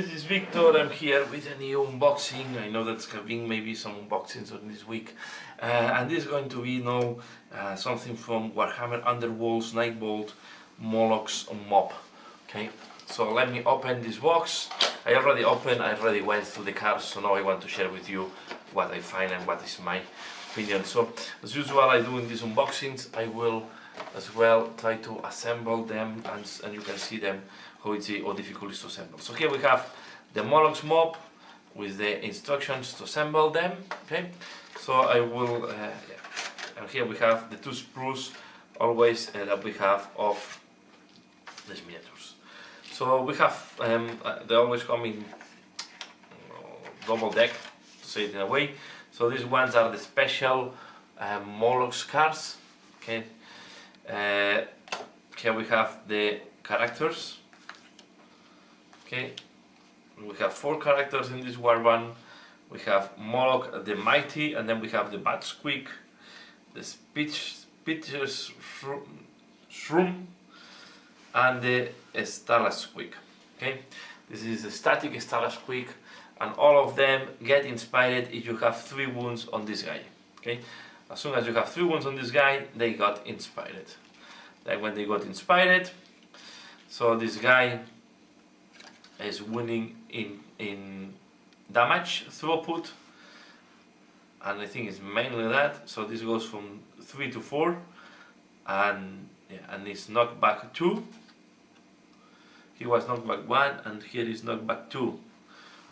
this is Victor. I'm here with a new unboxing. I know that's having maybe some unboxings on this week, and this is going to be something from Warhammer Underworlds Nightbolt Mollog's mob. Okay, so let me open this box. I already went through the cards, so now I want to share with you what I find and what is my opinion. So as usual, I do in these unboxings, I will as well try to assemble them, and you can see them how difficult it is to assemble. So here we have the Mollog's mob with the instructions to assemble them. Okay, so I will and here we have the two sprues always that we have of these miniatures. So we have they always come in double deck, to say it in a way. So these ones are the special Mollog's cards. Okay, here we have the characters. Okay, we have 4 characters in this warband. We have Mollog the Mighty, and then we have the Bat Squeak, the Pitcher's Shroom, and the Stala Squeak. Okay, this is the static Stala Squeak, and all of them get inspired if you have 3 wounds on this guy. Okay, as soon as you have 3 wounds on this guy, they got inspired. Like when they got inspired, so this guy is winning in damage throughput, and I think it's mainly that. So this goes from 3 to 4, and it's knockback 2. He was knockback 1, and here is knockback 2.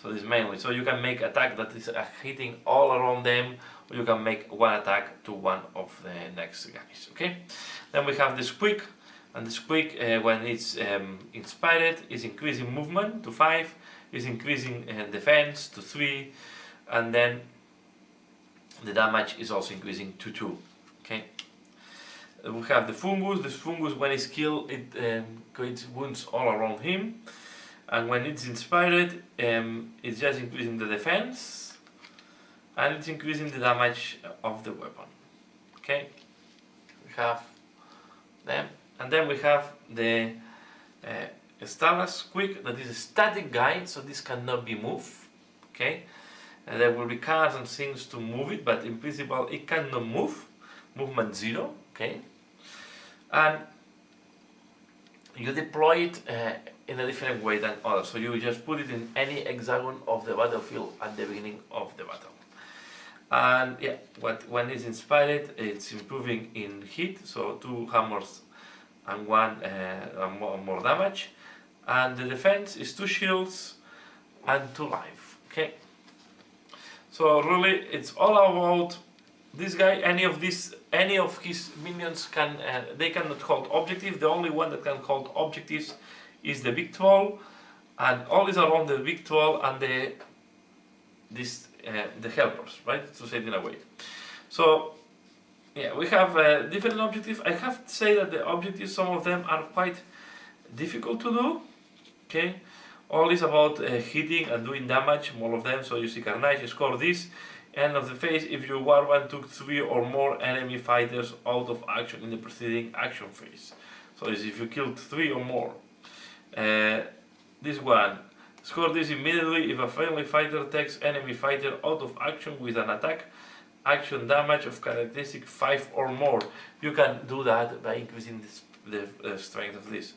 So this mainly, so you can make attack that is hitting all around them, or you can make one attack to one of the next guys. Okay, then we have the Squeak. And the Squeak, when it's inspired, is increasing movement to 5, is increasing defense to 3, and then the damage is also increasing to 2. Okay. We have the Fungus. The Fungus, when it's killed, it creates wounds all around him, and when it's inspired, it's just increasing the defense, and it's increasing the damage of the weapon. Okay. We have them. And then we have the Stala Squeak, that is a static guy, so this cannot be moved. Okay, and there will be cards and things to move it, but in principle it cannot move. Movement 0. Okay, and you deploy it in a different way than others. So you just put it in any hexagon of the battlefield at the beginning of the battle. And yeah, when it's inspired, it's improving in hit, so 2 hammers and 1 more damage, and the defense is 2 shields and 2 life. Okay, so really it's all about this guy. Any of his minions they cannot hold objectives. The only one that can hold objectives is the big troll, and all is around the big troll and the helpers, right, to say it in a way. So yeah, we have different objectives. I have to say that the objectives, some of them are quite difficult to do. Okay, all is about hitting and doing damage, all of them. So you see Carnage, score this. End of the phase, if your warband took 3 or more enemy fighters out of action in the preceding action phase. So if you killed 3 or more. This one, score this immediately if a friendly fighter takes enemy fighter out of action with an attack action damage of characteristic 5 or more. You can do that by increasing the strength of this.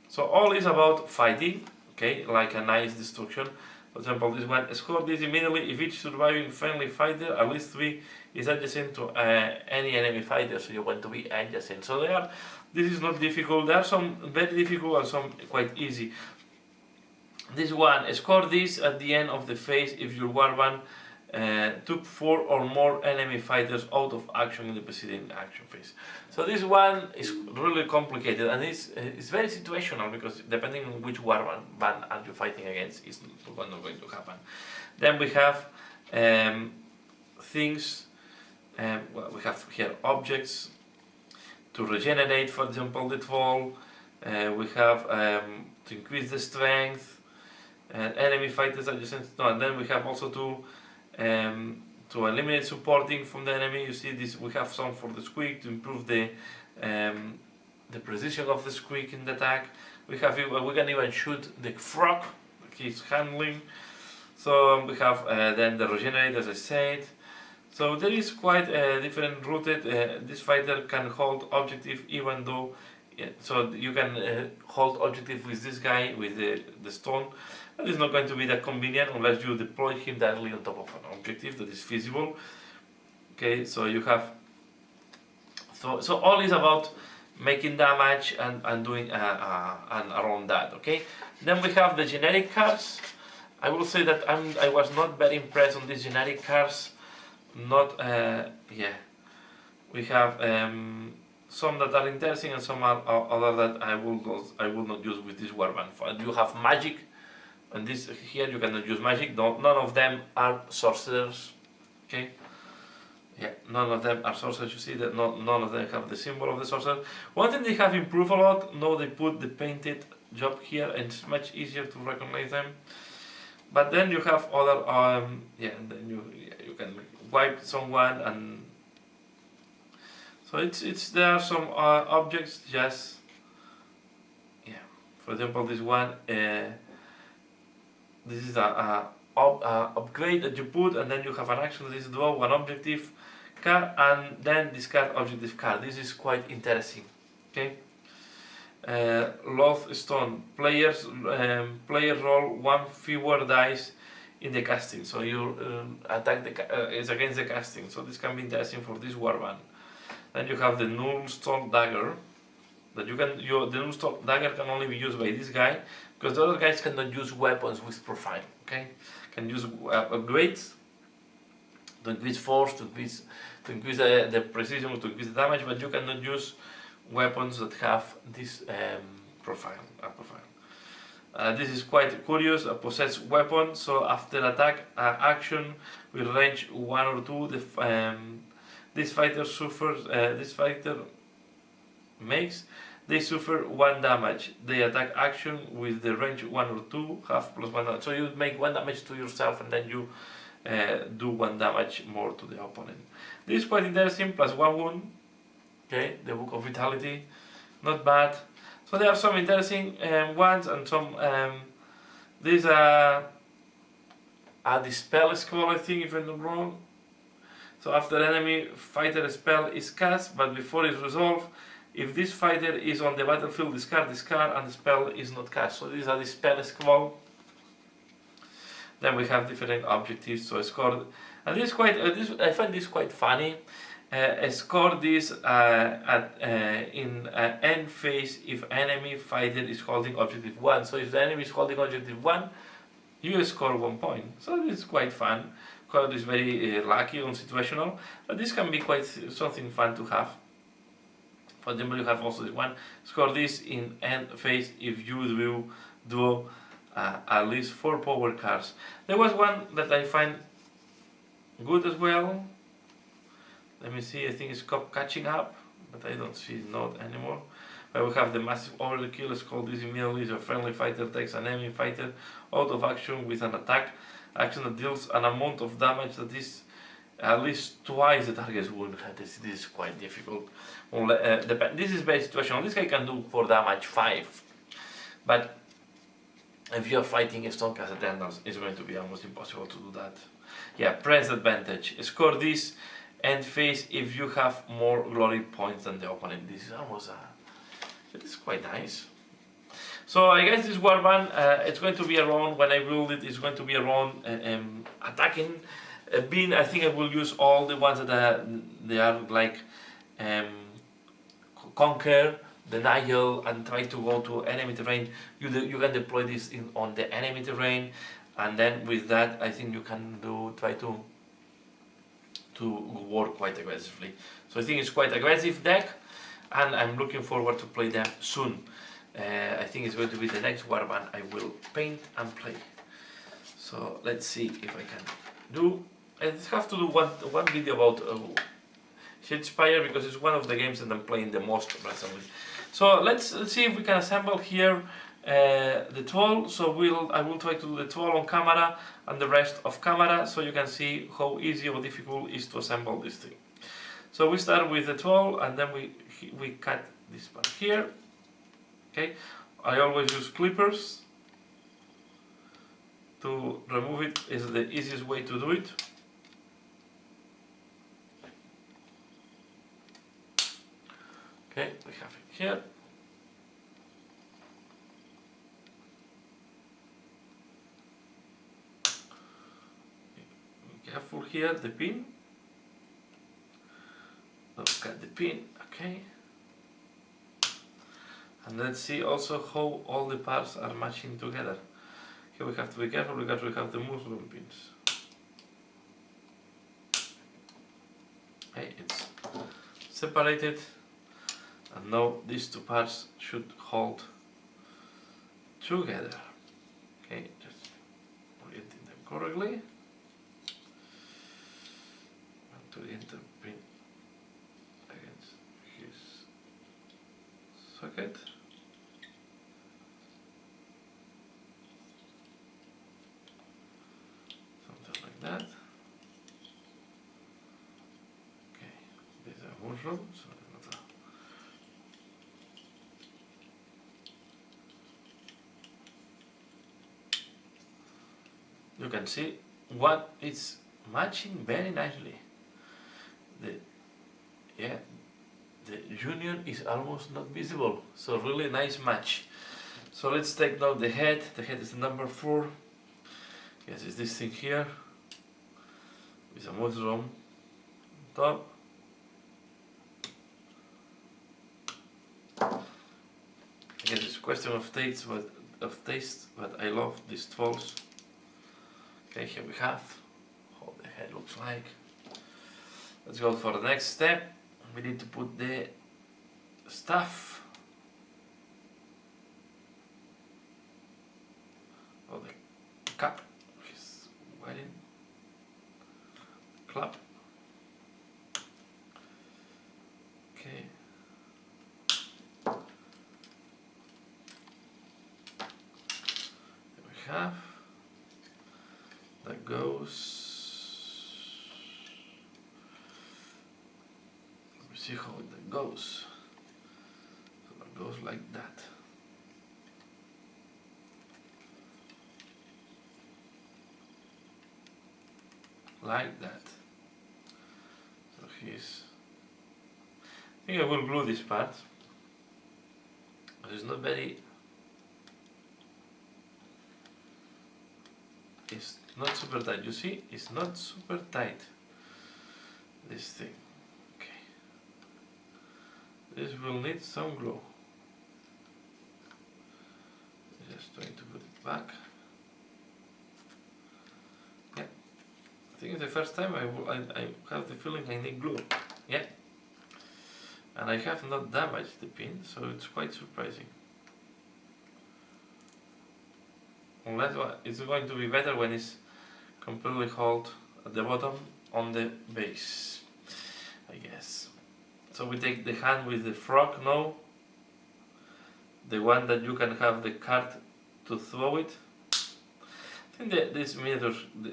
So all is about fighting, okay, like a nice destruction. For example, this one, score this immediately if each surviving friendly fighter, at least 3, is adjacent to any enemy fighter, so you want to be adjacent. So this is not difficult. There are some very difficult and some quite easy. This one, score this at the end of the phase if your warband took 4 or more enemy fighters out of action in the preceding action phase. So this one is really complicated, and it's very situational, because depending on which warband are you fighting against, it's not going to happen. Then we have things. Well, we have here objects to regenerate, for example, the troll. We have to increase the strength. Enemy fighters adjacent. No, and then we have also to eliminate supporting from the enemy. You see this, we have some for the Squeak to improve the precision of the Squeak in the attack. We can even shoot the frog. his handling. So we have then the regenerate, as I said. So there is quite a different routed. This fighter can hold objective even though, so you can hold objective with this guy with the stone. That is not going to be that convenient unless you deploy him directly on top of an objective that is feasible. Okay, so you have, so all is about making damage and doing and around that. Okay, then we have the generic cards. I will say that I was not very impressed on these generic cards. Not yeah, we have some that are interesting and some are other that I will not use with this warband. You have magic, and this here you cannot use magic. None of them are sorcerers. Okay. Yeah, none of them are sorcerers. You see that none of them have the symbol of the sorcerer. One thing they have improved a lot. Now they put the painted job here, and it's much easier to recognize them. But then you have other yeah, and then you can wipe someone, and so it's there are some objects just, yeah. For example, this one. This is a upgrade that you put, and then you have an action. This is draw one objective card and then discard objective card. This is quite interesting. Okay. Love Stone. Players roll one fewer dice in the casting, so you attack is against the casting. So this can be interesting for this warband. Then you have the Null Stone Dagger. That you can the Null Stone Dagger can only be used by this guy, because the other guys cannot use weapons with profile. Okay, can use upgrades to increase force, to increase the precision, to increase the damage, but you cannot use weapons that have this profile. This is quite curious. A possessed weapon. So after attack action with range 1 or 2, this fighter suffers. This fighter makes. They suffer 1 damage. They attack action with the range 1 or 2 have +1 damage. So you make 1 damage to yourself, and then you do 1 damage more to the opponent. This is quite interesting. +1 wound. Okay, the Book of Vitality, not bad. So there are some interesting ones, and some. These are the spell scroll, I think, if I'm not wrong. So after enemy fighter spell is cast, but before it's resolved, if this fighter is on the battlefield, discard, and the spell is not cast. So these are the spell scroll. Then we have different objectives. So score, and this is quite. I find this quite funny. Score this in end phase if enemy fighter is holding objective 1. So if the enemy is holding objective 1, you score 1 point. So this is quite fun. Code is very lucky and situational, but this can be quite something fun to have. For example, you have also this one. Score this in end phase if you do at least 4 power cards. There was one that I find good as well. Let me see, I think it's called Catching Up, but I don't see Note anymore. But we have the Massive Overkill. It's called this immediately. A friendly fighter takes an enemy fighter out of action with an attack action that deals an amount of damage that is at least twice the target's wound. This is quite difficult. This is very situational. This guy can do for damage 5, but if you're fighting a stone cast attendants, it's going to be almost impossible to do that. Yeah, press advantage. Score this end phase if you have more glory points than the opponent. This is almost it is quite nice. So I guess this warband, it's going to be around, when I build it, it's going to be around attacking. I think I will use all the ones that they are like Conquer, Denial, and try to go to enemy terrain. You can deploy this on the enemy terrain, and then with that I think you can try to work quite aggressively. So I think it's quite aggressive deck, and I'm looking forward to play them soon. I think it's going to be the next warband I will paint and play. So let's see if I can do. I have to do one video about Shadespire, because it's one of the games that I'm playing the most recently. So let's see if we can assemble here the troll. So I will try to do the troll on camera and the rest off camera, so you can see how easy or difficult it is to assemble this thing. So we start with the troll, and then we cut this part here. Okay, I always use clippers. to remove it is the easiest way to do it. Okay, we have it here. Be careful here, the pin. Don't cut the pin, okay. And let's see also how all the parts are matching together. Here we have to be careful because we have the mushroom pins. Okay, it's separated, and now these two parts should hold together. Okay, just orienting them correctly. And to orient the pin against his socket. Something like that. Okay, these are mushrooms. So you can see what is matching very nicely. The union is almost not visible, so really nice match. So let's take now the head. The head is number 4. Yes, it's this thing here with a mushroom on top. Again, it's a question of taste, but I love these tools. Okay, here we have how the head looks like. Let's go for the next step. We need to put the stuff, or the cap, which is wedding club. Okay. Here we have. That goes. Let me see how that goes. So that goes like that. Like that. So he's. I think I will glue this part. But it's not very. It's not super tight. You see, it's not super tight. This thing. Okay. This will need some glue. Just trying to put it back. Yeah. I think it's the first time I have the feeling I need glue. Yeah. And I have not damaged the pin, so it's quite surprising. Unless it's going to be better when it's completely held at the bottom on the base, I guess. So we take the hand with the frog now, the one that you can have the card to throw it. I think that this mirrors the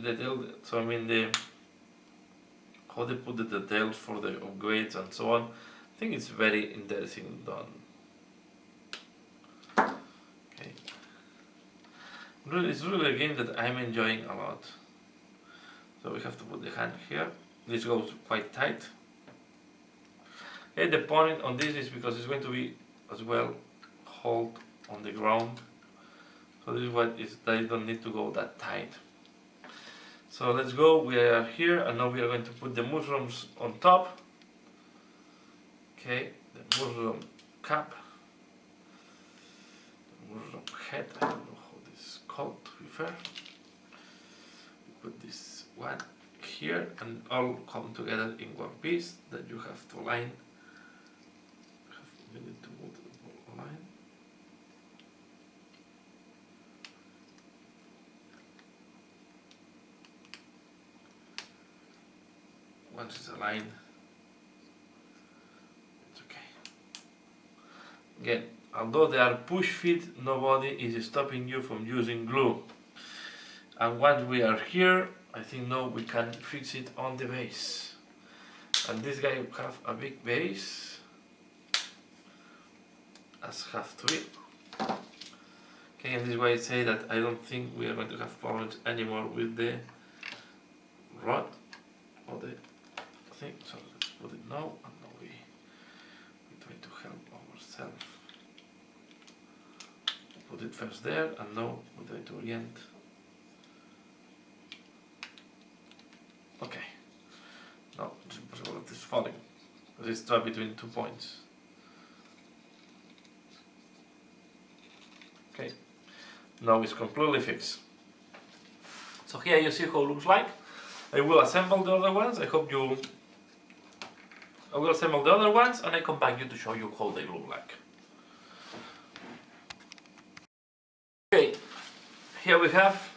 detail, so I mean how they put the details for the upgrades and so on. I think it's very interesting done. Okay. Really, it's really a game that I'm enjoying a lot. So we have to put the hand here. This goes quite tight. And the point on this is because it's going to be as well hold on the ground. So this is what is that you don't need to go that tight. So let's go. We are here, and now we are going to put the mushrooms on top. Okay, the mushroom cap, the mushroom head. I don't know how this is called, to be fair. We put this one here, and all come together in one piece that you have to line. You need to multiple line. Once it's aligned, it's okay. Again, although they are push fit, nobody is stopping you from using glue. And once we are here, I think now we can fix it on the base. And this guy have a big base, as have to be. Okay, and this is why I say that I don't think we are going to have problems anymore with the rod or the thing. So let's put it now, and now we try to help ourselves. Put it first there, and now we try to orient. Okay. Now it's impossible that it's falling, because it's trapped between 2 points. Okay. Now it's completely fixed. So here you see how it looks like. I will assemble the other ones. I will assemble the other ones, and I come back to show you how they look like. Okay, here we have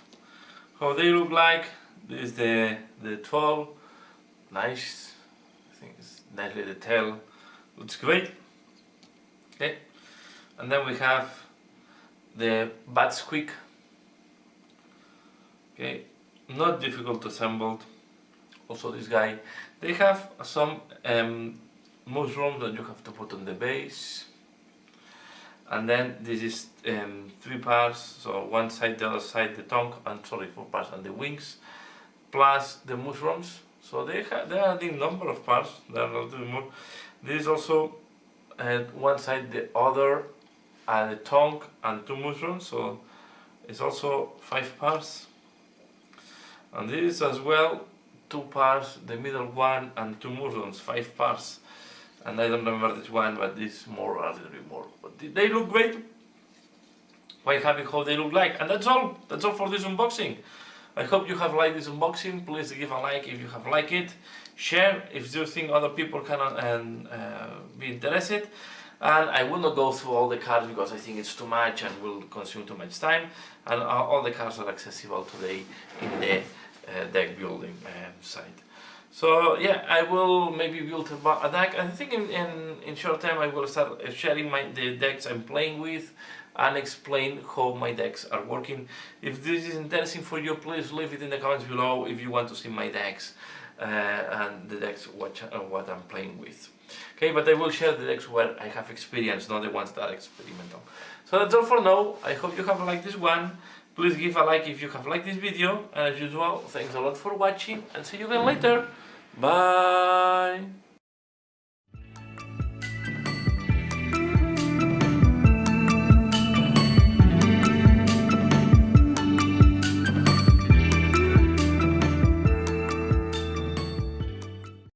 how they look like. This is the 12. Nice. I think it's nicely the tail. Looks great. Okay, and then we have the bat squeak. Okay, not difficult to assemble. Also this guy, they have some mushrooms that you have to put on the base, and then this is 3 parts, so one side, the other side, the tongue, and 4 parts, and the wings, plus the mushrooms. So they are the number of parts. There are a little more. This is also one side, the other, the tongue, and 2 mushrooms. So it's also 5 parts. And this is as well 2 parts, the middle one, and 2 mushrooms, 5 parts. And I don't remember this one, but this more, a little bit more. But they look great. Quite happy how they look like. And that's all. That's all for this unboxing. I hope you have liked this unboxing. Please give a like if you have liked it. Share if you think other people can be interested. And I will not go through all the cards because I think it's too much and will consume too much time. And all the cards are accessible today in the deck building site. So yeah, I will maybe build a deck. I think in short time I will start sharing the decks I'm playing with and explain how my decks are working. If this is interesting for you, please leave it in the comments below if you want to see my decks and the decks what I'm playing with. Okay, but I will share the decks where I have experience, not the ones that are experimental. So that's all for now. I hope you have liked this one. Please give a like if you have liked this video. And as usual, thanks a lot for watching, and see you again later. Bye!